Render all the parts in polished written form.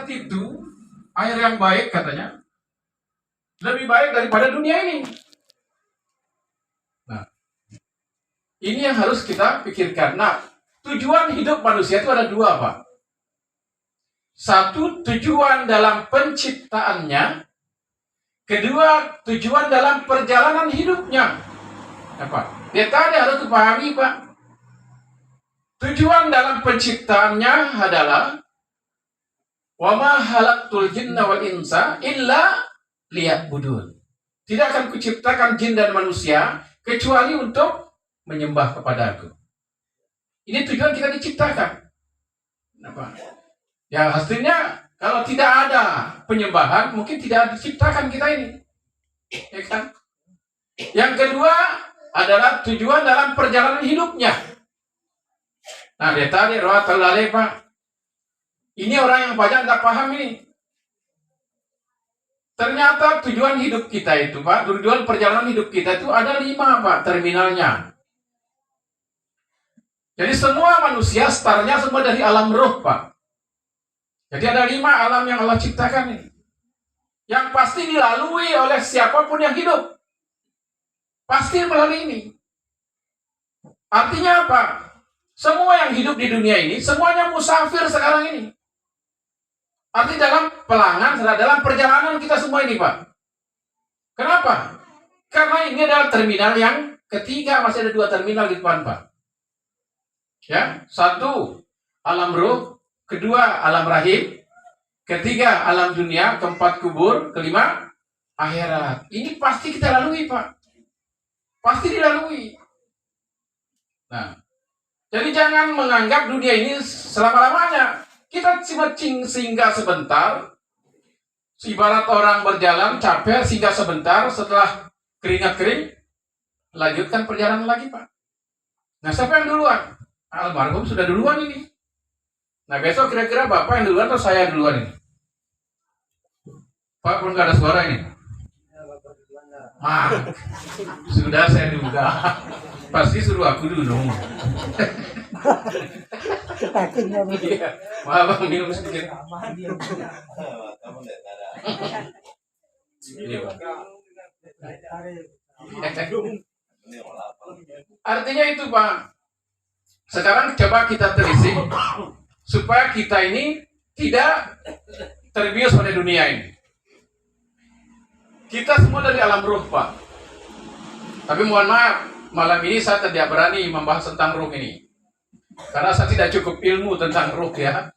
akhirat itu air yang baik katanya lebih baik daripada dunia ini. Nah, ini yang harus kita pikirkan. Nah, tujuan hidup manusia itu ada dua, Pak. Satu, tujuan dalam penciptaannya. Kedua, tujuan dalam perjalanan hidupnya. Apa? Dia tadi harus dipahami, Pak. Tujuan dalam penciptaannya adalah wa ma khalaqtul jinna wal insa illa liya'budun. Tidak akan kuciptakan jin dan manusia kecuali untuk menyembah kepadaku. Ini tujuan kita diciptakan. Apa? Ya hasilnya kalau tidak ada penyembahan mungkin tidak diciptakan kita ini. Ya kan? Yang kedua adalah tujuan dalam perjalanan hidupnya. Nah, dia tadi Rawatul Laleh, Pak. Ini orang yang banyak tidak paham ini. Ternyata tujuan hidup kita itu, Pak, tujuan perjalanan hidup kita itu ada 5, Pak, terminalnya. Jadi semua manusia startnya semua dari alam roh, Pak. Jadi ada 5 alam yang Allah ciptakan ini. Yang pasti dilalui oleh siapapun yang hidup. Pasti melalui ini. Artinya apa? Semua yang hidup di dunia ini, semuanya musafir sekarang ini. Artinya dalam pelangan, dalam perjalanan kita semua ini, Pak. Kenapa? Karena ini adalah terminal yang ketiga, masih ada 2 terminal di depan, Pak. Ya, 1, alam ruh. 2, alam rahim. 3, alam dunia. 4, kubur. 5, akhirat. Ini pasti kita lalui, Pak. Pasti dilalui. Nah, jadi jangan menganggap dunia ini selama-lamanya. Kita cuma singgah sebentar. Ibarat orang berjalan capek, singgah sebentar. Setelah keringat kering, lanjutkan perjalanan lagi, Pak. Nah, siapa yang duluan? Almarhum sudah duluan ini. Nah, besok kira-kira Bapak yang duluan atau saya duluan ini? Pak, pun gak ada suara ini. Sudah saya duga. Pasti suruh aku dulu dong. Iya. Maaf, Bang, minum sedikit. Artinya itu, Pak. Sekarang coba kita telisik supaya kita ini tidak terbius pada dunia ini. Kita semua dari alam ruh, Pak. Tapi mohon maaf, malam ini saya tidak berani membahas tentang ruh ini. Karena saya tidak cukup ilmu tentang ruh, ya.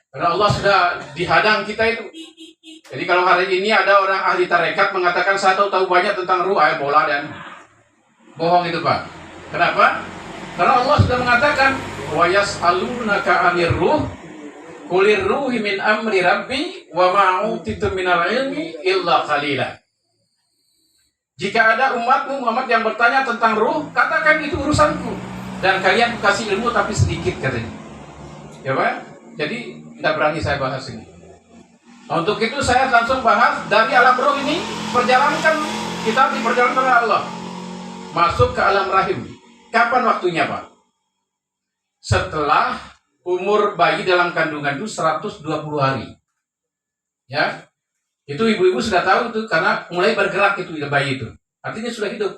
Karena Allah sudah dihadang kita itu. Jadi kalau hari ini ada orang ahli tarekat mengatakan saya tahu banyak tentang ruh, bola dan bohong itu, Pak. Kenapa? Karena Allah sudah mengatakan wa yas'alunaka 'anir ruh qulir ruhi min amri rabbi wa ma utitu minal ilmi illa qalila. Jika ada umatmu Muhammad yang bertanya tentang ruh, katakan itu urusanku dan kalian kasih ilmu tapi sedikit, katanya. Ya, Pak? Jadi tidak berani saya bahas ini. Nah, untuk itu saya langsung bahas dari alam ruh ini, kita diperjalankan oleh Allah masuk ke alam rahim. Kapan waktunya, Pak? Setelah umur bayi dalam kandungan itu 120 hari. Ya. Itu ibu-ibu sudah tahu itu karena mulai bergerak itu bayi itu. Artinya sudah hidup.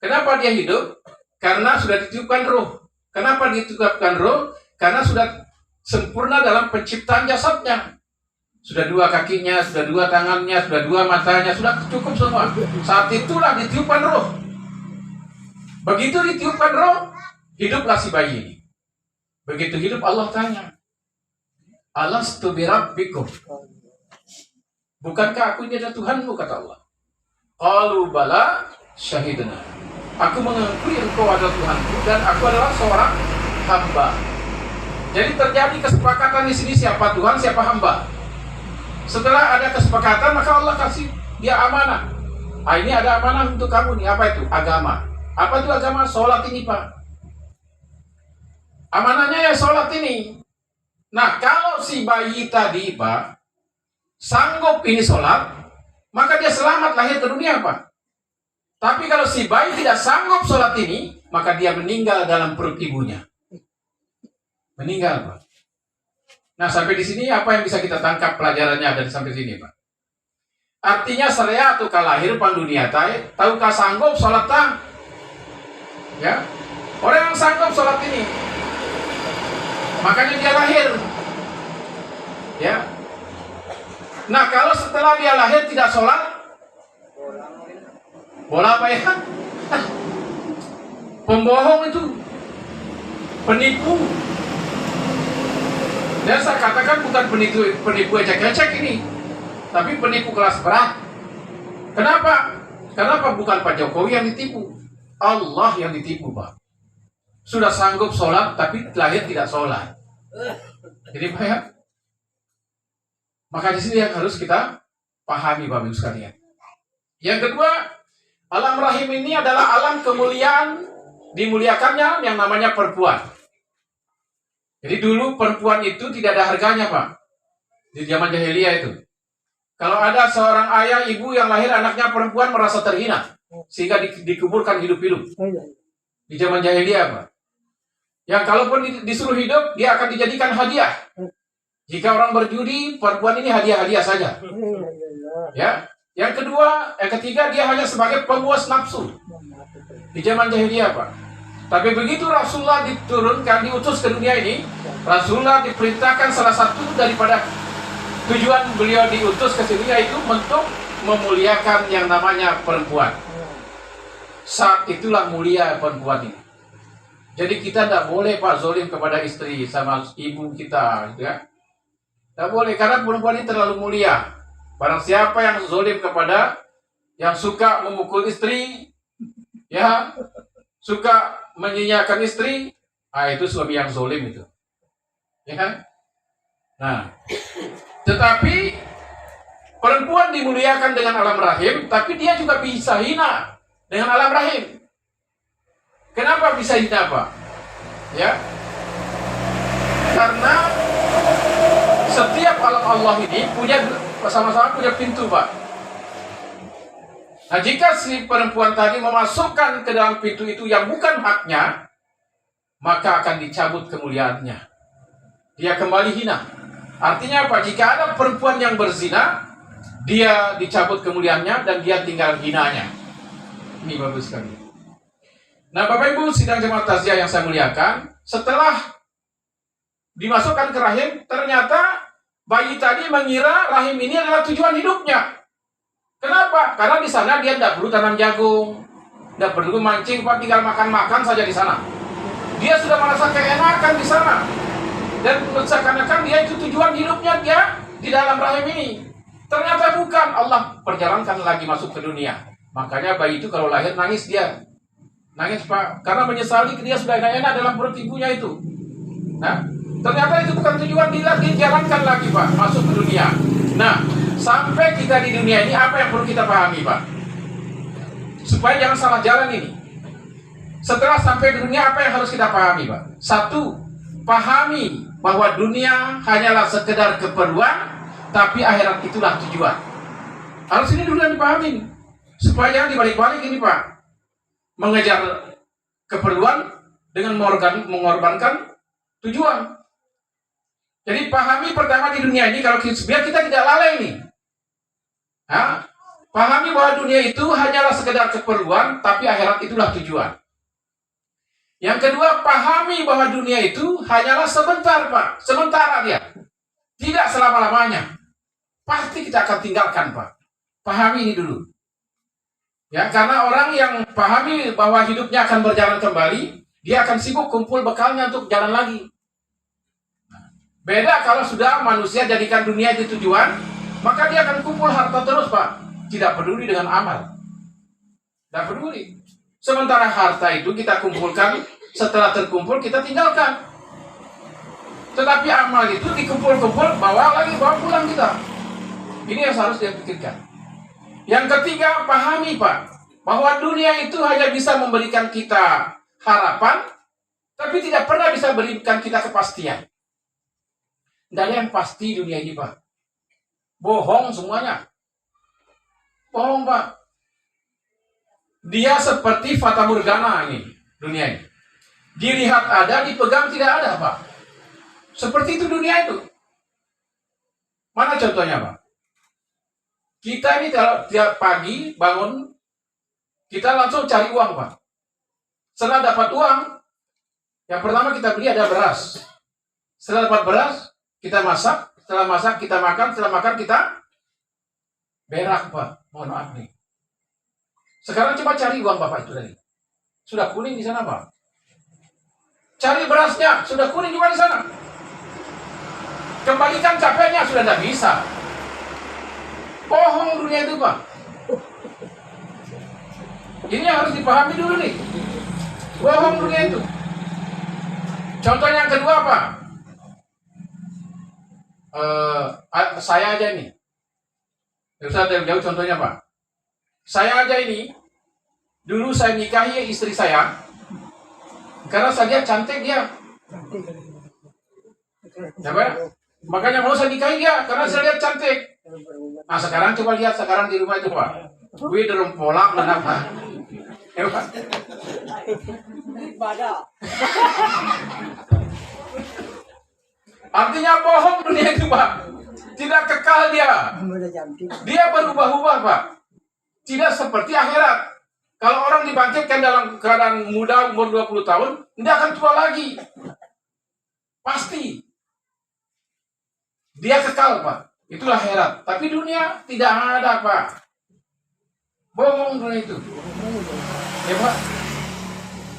Kenapa dia hidup? Karena sudah ditiupkan roh. Kenapa ditiupkan roh? Karena sudah sempurna dalam penciptaan jasadnya. Sudah 2 kakinya, sudah 2 tangannya, sudah 2 matanya, sudah cukup semua. Saat itulah ditiupkan roh. Begitu ditiupkan roh, hiduplah si bayi ini. Begitu hidup Allah tanya, Alastu birabbikum? Bukankah aku ini adalah Tuhanmu, kata Allah. Qalu bala syahidna. Aku mengakui engkau adalah Tuhanku dan aku adalah seorang hamba. Jadi terjadi kesepakatan di sini, siapa Tuhan, siapa hamba. Setelah ada kesepakatan, maka Allah kasih dia amanah. Ini ada amanah untuk kamu nih. Apa itu? Agama. Apa itu agama? Sholat ini, Pak. Amanahnya ya sholat ini. Nah, kalau si bayi tadi, Pak, sanggup ini sholat, maka dia selamat lahir ke dunia, Pak. Tapi kalau si bayi tidak sanggup sholat ini, maka dia meninggal dalam perut ibunya. Meninggal, Pak. Nah, sampai di sini apa yang bisa kita tangkap pelajarannya dari sampai sini, Pak? Artinya saya tuh lahir pan dunia tahukah sanggup sholat tang? Ya, orang yang sanggup sholat ini, makanya dia lahir. Ya. Nah, kalau setelah dia lahir tidak sholat, bola apa ya? Pembohong itu, penipu. Dan saya katakan bukan penipu ecek-ecek ini, tapi penipu kelas berat. Kenapa? Kenapa bukan Pak Jokowi yang ditipu? Allah yang ditipu, Pak. Sudah sanggup sholat, tapi lahir tidak sholat. Jadi Pak ya, maka di sini yang harus kita pahami, Bapak Ibu sekalian. Yang kedua, alam rahim ini adalah alam kemuliaan, dimuliakannya yang namanya perempuan. Jadi dulu perempuan itu tidak ada harganya, Pak. Di zaman jahiliyah itu. Kalau ada seorang ayah, ibu yang lahir anaknya perempuan merasa terhina, sehingga dikuburkan hidup-hidup. Di zaman jahiliyah, Pak. Yang kalaupun disuruh hidup, dia akan dijadikan hadiah. Jika orang berjudi, perempuan ini hadiah-hadiah saja. Ya. Yang ketiga, dia hanya sebagai pemuas nafsu. Di zaman jahiliyah, Pak. Tapi begitu Rasulullah diutus ke dunia ini, Rasulullah diperintahkan salah satu daripada tujuan beliau diutus ke sini yaitu untuk memuliakan yang namanya perempuan. Saat itulah mulia perempuan ini. Jadi kita tidak boleh, Pak, zolim kepada istri sama ibu kita, ya. Tidak boleh, karena perempuan ini terlalu mulia. Barang siapa yang zolim kepada, yang suka memukul istri, ya, suka menyia-nyiakan istri, itu suami yang zolim itu. Ya kan? Nah, tetapi perempuan dimuliakan dengan alam rahim, tapi dia juga bisa hina dengan alam rahim. Kenapa bisa hina, Pak? Ya, karena setiap alam Allah ini sama-sama punya pintu, Pak. Nah, jika si perempuan tadi memasukkan ke dalam pintu itu yang bukan haknya, maka akan dicabut kemuliaannya. Dia kembali hina. Artinya apa? Jika ada perempuan yang berzina, dia dicabut kemuliaannya dan dia tinggal hinanya. Ini bagus sekali. Nah, Bapak Ibu sidang jemaat takziah yang saya muliakan, setelah dimasukkan ke rahim, ternyata bayi tadi mengira rahim ini adalah tujuan hidupnya. Kenapa? Karena di sana dia tidak perlu tanam jagung, tidak perlu mancing, Pak, tinggal makan-makan saja di sana. Dia sudah merasa keenakan di sana. Dan seakan-akan dia itu tujuan hidupnya dia di dalam rahim ini. Ternyata bukan. Allah perjalankan lagi masuk ke dunia. Makanya bayi itu kalau lahir nangis dia. Nangis, Pak, karena menyesali dia sudah enak-enak dalam perut ibunya itu. Nah, ternyata itu bukan tujuan, dia dijalankan lagi, Pak, masuk ke dunia. Nah, sampai kita di dunia ini apa yang perlu kita pahami, Pak? Supaya jangan salah jalan ini. Setelah sampai di dunia apa yang harus kita pahami, Pak? Satu, pahami bahwa dunia hanyalah sekedar keperluan, tapi akhirat itulah tujuan. Harus ini dulu yang dipahami. Supaya jangan dibalik-balik ini, Pak. Mengejar keperluan dengan mengorbankan tujuan. Jadi pahami pertama di dunia ini, kalau biar kita tidak lalai ini. Pahami bahwa dunia itu hanyalah sekedar keperluan, tapi akhirat itulah tujuan. Yang kedua, pahami bahwa dunia itu hanyalah sebentar, Pak. Sementara dia. Tidak selama-lamanya. Pasti kita akan tinggalkan, Pak. Pahami ini dulu. Ya, karena orang yang pahami bahwa hidupnya akan berjalan kembali, dia akan sibuk kumpul bekalnya untuk jalan lagi. Beda kalau sudah manusia jadikan dunia itu tujuan, maka dia akan kumpul harta terus, Pak. Tidak peduli dengan amal. Tidak peduli. Sementara harta itu kita kumpulkan, setelah terkumpul kita tinggalkan. Tetapi amal itu dikumpul-kumpul, bawa pulang kita. Ini yang harus dia pikirkan. Yang ketiga, pahami, Pak, bahwa dunia itu hanya bisa memberikan kita harapan, tapi tidak pernah bisa memberikan kita kepastian. Tidak ada yang pasti dunia ini, Pak. Bohong semuanya. Bohong, Pak. Dia seperti fata morgana ini, dunia ini. Dilihat ada, dipegang tidak ada, Pak. Seperti itu dunia itu. Mana contohnya, Pak? Kita ini kalau tiap pagi bangun, kita langsung cari uang, Pak. Setelah dapat uang, yang pertama kita beli ada beras. Setelah dapat beras, kita masak. Setelah masak, kita makan. Setelah makan, kita berak, Pak. Mohon maaf nih. Sekarang coba cari uang Bapak itu tadi. Sudah kuning di sana, Pak. Cari berasnya, sudah kuning juga di sana. Kembalikan capeknya, sudah tidak bisa. Bohong dunia itu, Pak. Ini harus dipahami dulu nih. Bohong dunia itu. Contoh yang kedua, Pak. Saya aja nih. Tidak usah jauh contohnya, Pak. Saya aja ini, dulu saya nikahi istri saya, karena saya cantik dia. Ya, Pak? Makanya mau saya nikahi dia, karena saya lihat cantik. Nah, sekarang coba lihat sekarang di rumah itu, Pak. Wih, derung polak, kenapa? Ya, Pak? Artinya bohong dunia itu, Pak. Tidak kekal dia. Dia berubah-ubah, Pak. Tidak seperti akhirat. Kalau orang dibangkitkan dalam keadaan muda, umur 20 tahun, tidak akan tua lagi. Pasti. Dia kekal, Pak. Itulah akhirat. Tapi dunia tidak ada, Pak. Bohong dunia itu. Ya, Pak.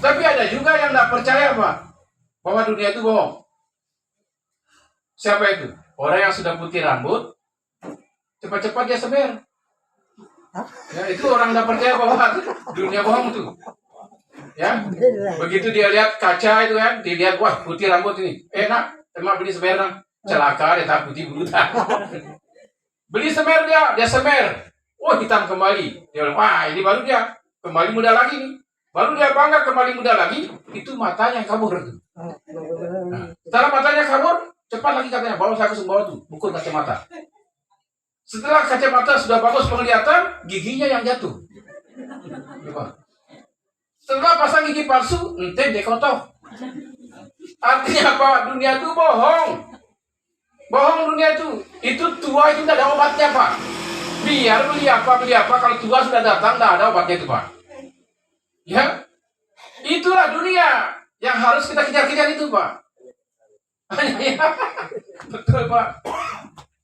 Tapi ada juga yang tidak percaya, Pak, bahwa dunia itu bohong. Siapa itu? Orang yang sudah putih rambut, cepat-cepat dia semer. Ya, itu orang tidak percaya bahwa dunia bohong itu. Ya, begitu dia lihat kaca itu kan, dilihat, wah, putih rambut ini, enak, emang beli semer, celaka, dia tak putih buta. Beli semer dia semer, wah, hitam kembali. Dia bilang, wah, ini baru dia kembali muda lagi nih. Baru dia bangga kembali muda lagi, itu matanya yang kabur. Nah, setelah matanya kabur, cepat lagi katanya, bawa saya ke Sumbawa tuh, ukur kacamata. Setelah kacamata sudah bagus penglihatan, giginya yang jatuh. Setelah pasang gigi palsu, ente dekotok. Artinya apa? Dunia itu bohong. Bohong dunia itu. Itu tua itu tidak ada obatnya, Pak. Biar beli apa, kalau tua sudah datang, tidak ada obatnya itu, Pak. Ya, itulah dunia yang harus kita kejar-kejar itu, Pak. Betul, Pak.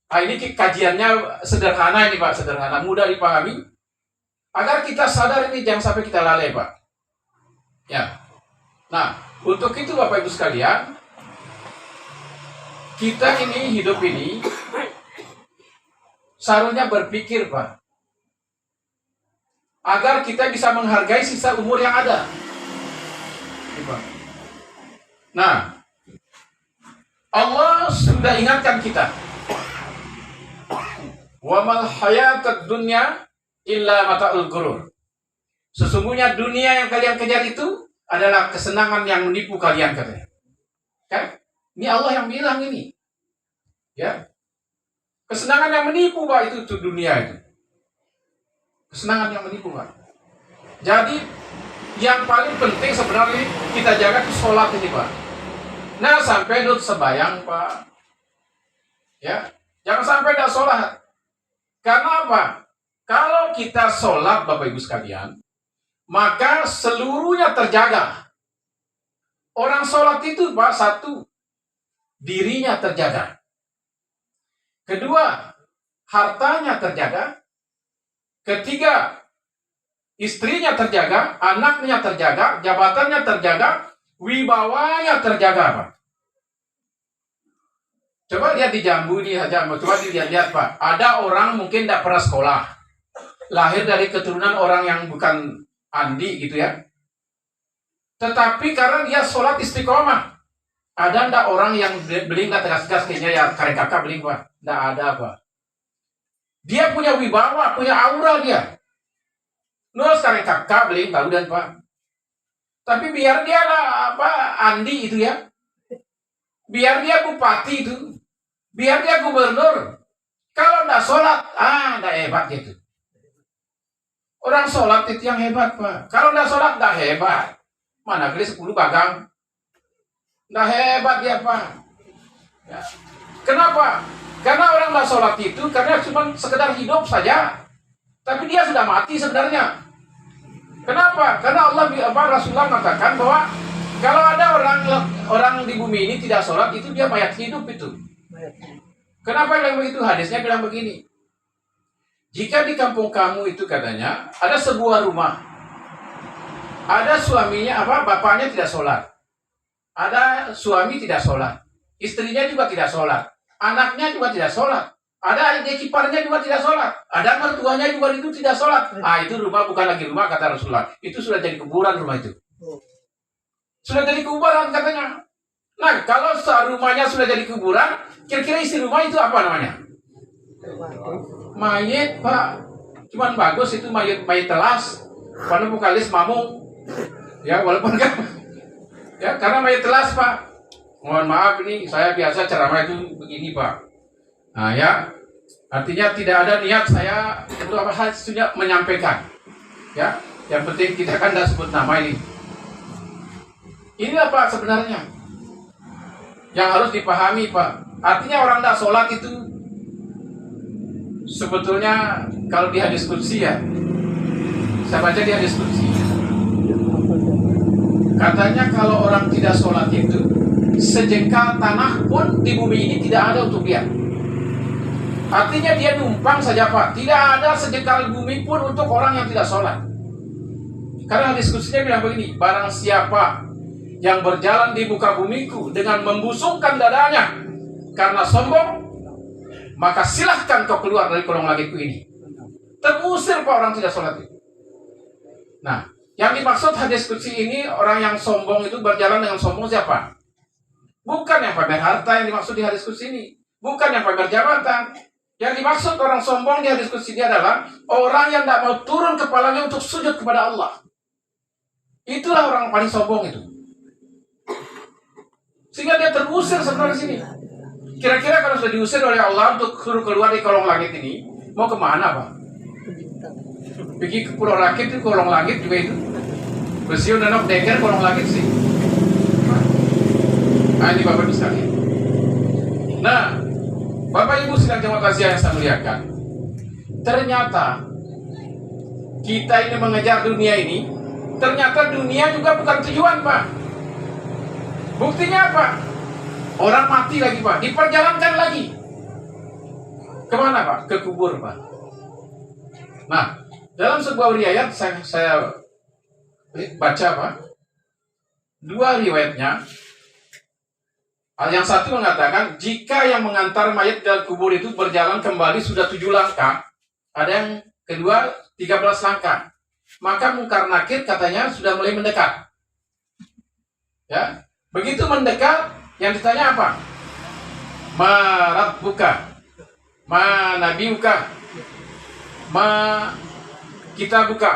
Nah, ini kajiannya sederhana ini, Pak, sederhana, mudah dipahami. Agar kita sadar ini jangan sampai kita lalai, Pak. Ya. Nah, untuk itu Bapak Ibu sekalian, kita ini hidup ini seharusnya berpikir, Pak, agar kita bisa menghargai sisa umur yang ada. Nah, Allah sudah ingatkan kita. Wa mal hayatad dunya illa mata'ul ghurur. Sesungguhnya dunia yang kalian kejar itu adalah kesenangan yang menipu kalian, katanya. Kan? Ini Allah yang bilang ini. Ya. Kesenangan yang menipu, Pak, itu dunia itu. Kesenangan yang menipu, Pak. Jadi yang paling penting sebenarnya kita jaga itu sholat ini, Pak. Nah, sampai nut sebayang, Pak. Ya. Jangan sampai tidak sholat. Karena apa? Kalau kita sholat, Bapak Ibu sekalian, maka seluruhnya terjaga. Orang sholat itu, Pak, satu, dirinya terjaga. Kedua, hartanya terjaga. Ketiga, istrinya terjaga, anaknya terjaga, jabatannya terjaga, wibawanya terjaga, Pak. Coba lihat di Jambu ini saja, coba dilihat, Pak. Ada orang mungkin tidak pernah sekolah, lahir dari keturunan orang yang bukan Andi gitu ya. Tetapi karena dia sholat istiqomah, ada ndak orang yang beling nggak tegas-tegas kayaknya ya karek kakak beling, Pak? Nggak ada, Pak. Dia punya wibawa, punya aura dia. Nus karek kakak beling baru dan, Pak. Tapi biar dia lah apa Andi itu ya, biar dia bupati itu, biar dia gubernur, kalau ndak sholat, ndak hebat gitu. Orang sholat itu yang hebat, Pak. Kalau ndak sholat ndak hebat. Mana kali 10 bagang. Nggak hebat dia, Pak. Ya. Kenapa? Karena orang tidak sholat itu karena cuma sekedar hidup saja, tapi dia sudah mati sebenarnya. Kenapa? Karena Rasulullah mengatakan bahwa kalau ada orang di bumi ini tidak sholat, itu dia mayat hidup itu. Kenapa bilang begitu? Hadisnya bilang begini. Jika di kampung kamu itu katanya ada sebuah rumah, ada suaminya bapaknya tidak sholat, ada suami tidak sholat, istrinya juga tidak sholat, anaknya juga tidak sholat, ada adik iparnya juga tidak sholat, ada mertuanya juga itu tidak sholat. Itu rumah bukan lagi rumah kata Rasulullah. Itu sudah jadi kuburan rumah itu. Sudah jadi kuburan katanya. Nah, kalau rumahnya sudah jadi kuburan, kira-kira isi rumah itu apa namanya? Mayat, Pak. Cuman bagus itu mayat telas. Pada vokalis mamung. Ya, walaupun kan ya, karena mayat telas, Pak. Mohon maaf ini saya biasa ceramah itu begini, Pak. Nah, ya. Artinya tidak ada niat saya untuk sudah menyampaikan. Ya, yang penting kita kan tidak sebut nama ini. Inilah Pak sebenarnya yang harus dipahami, Pak. Artinya orang tidak sholat itu sebetulnya kalau di hadis qudsi ya, saya baca di hadis qudsi, katanya kalau orang tidak sholat itu sejengkal tanah pun di bumi ini tidak ada untuk dia. Artinya dia numpang saja, Pak. Tidak ada sejengkal bumi pun untuk orang yang tidak sholat. Karena diskusinya bilang begini, barang siapa yang berjalan di muka bumiku dengan membusungkan dadanya karena sombong, maka silahkan kau keluar dari kolong langitku ini. Terusir Pak orang tidak sholat itu. Nah, yang dimaksud hadis qudsi ini, orang yang sombong itu berjalan dengan sombong siapa? Bukan yang pamer harta yang dimaksud di hadis qudsi ini. Bukan yang pamer jabatan. Yang dimaksud orang sombong di hadis qudsi ini adalah orang yang tidak mau turun kepalanya untuk sujud kepada Allah. Itulah orang paling sombong itu. Sehingga dia terusir sebenarnya sini. Kira-kira kalau sudah diusir oleh Allah untuk suruh keluar di kolong langit ini, mau kemana, Pak? Pergi ke pulau rakit itu, kolong langit juga itu. Besiun dan deker kolong langit sih. Nah, ini Bapak bisa lihat. Nah, Bapak Ibu sedang jemaat Asia yang saya muliakan. Ternyata kita ini mengejar dunia ini, ternyata dunia juga bukan tujuan, Pak. Buktinya apa? Orang mati lagi, Pak. Diperjalankan lagi. Kemana, Pak? Ke kubur, Pak. Nah, dalam sebuah riwayat saya baca, Pak. Dua riwayatnya. Yang satu mengatakan, jika yang mengantar mayat ke kubur itu berjalan kembali sudah 7 langkah. Ada yang kedua 13 langkah. Maka Mungkar Nakir katanya sudah mulai mendekat. Ya. Begitu mendekat, yang ditanya apa? Ma rabbuka, ma nabiuka, ma kitabuka.